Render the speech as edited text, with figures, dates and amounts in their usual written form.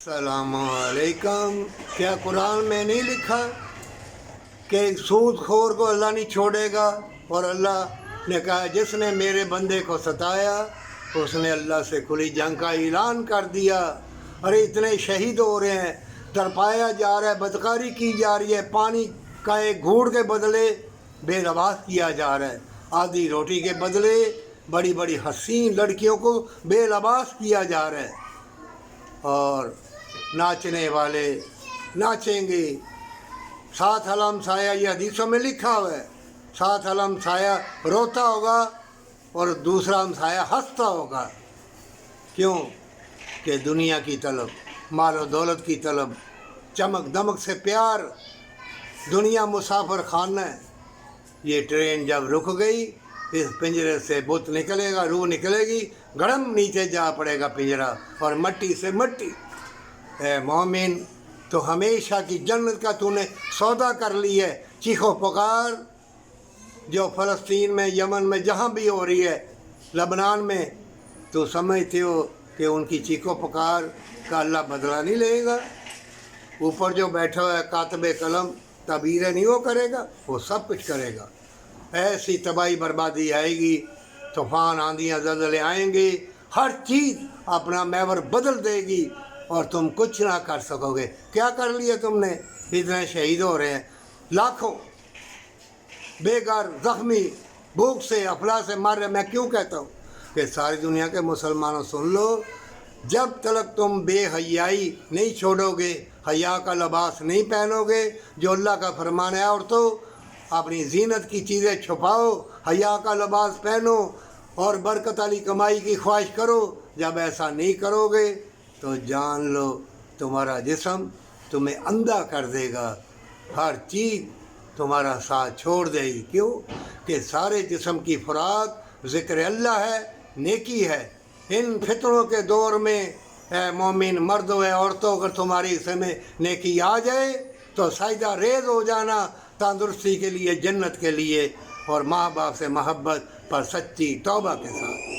السلام علیکم۔ کیا قرآن میں نہیں لکھا کہ سود خور کو اللہ نہیں چھوڑے گا؟ اور اللہ نے کہا جس نے میرے بندے کو ستایا اس نے اللہ سے کھلی جنگ کا اعلان کر دیا۔ ارے اتنے شہید ہو رہے ہیں، تڑپایا جا رہا ہے، بدکاری کی جا رہی ہے، پانی کا ایک گھونٹ کے بدلے بے لباس کیا جا رہا ہے، آدھی روٹی کے بدلے بڑی بڑی حسین لڑکیوں کو بے لباس کیا جا رہا ہے، اور ناچنے والے ناچیں گے۔ ساتھ علم سایہ، یہ حدیثوں میں لکھا ہوا ہے، ساتھ علم سایہ روتا ہوگا اور دوسرا ہمسایہ ہنستا ہوگا۔ کیوں؟ کہ دنیا کی طلب، مال و دولت کی طلب، چمک دمک سے پیار، دنیا مسافر خانہ ہے۔ یہ ٹرین جب رک گئی، اس پنجرے سے بت نکلے گا، روح نکلے گی، گڑم نیچے جا پڑے گا پنجرا، اور مٹی سے مٹی۔ اے مومن، تو ہمیشہ کی جنت کا تو نے سودا کر لی ہے۔ چیخو پکار جو فلسطین میں، یمن میں، جہاں بھی ہو رہی ہے، لبنان میں، تو سمجھتے ہو کہ ان کی چیخو پکار کا اللہ بدلہ نہیں لے گا؟ اوپر جو بیٹھا ہوا ہے کاتب قلم، تعبیریں نہیں وہ کرے گا، وہ سب کچھ کرے گا۔ ایسی تباہی بربادی آئے گی، طوفان آندیاں زلزلے آئیں گے، ہر چیز اپنا محور بدل دے گی اور تم کچھ نہ کر سکو گے۔ کیا کر لیا تم نے؟ اتنے شہید ہو رہے ہیں، لاکھوں بے گھر، زخمی، بھوک سے، افلا سے مر رہے۔ میں کیوں کہتا ہوں کہ ساری دنیا کے مسلمانوں سن لو، جب تک تم بے حیائی نہیں چھوڑو گے، حیا کا لباس نہیں پہنو گے، جو اللہ کا فرمان ہے، عورتوں اپنی زینت کی چیزیں چھپاؤ، حیا کا لباس پہنو اور برکت والی کمائی کی خواہش کرو، جب ایسا نہیں کرو گے تو جان لو تمہارا جسم تمہیں اندھا کر دے گا، ہر چیز تمہارا ساتھ چھوڑ دے گی۔ کیوں؟ کہ سارے جسم کی خوراک ذکر اللہ ہے، نیکی ہے۔ ان فتنوں کے دور میں اے مومن مردوں، اے عورتوں، اگر تمہاری حصے میں نیکی آ جائے تو سجدہ ریز ہو جانا تندرستی کے لیے، جنت کے لیے، اور ماں باپ سے محبت پر سچی توبہ کے ساتھ۔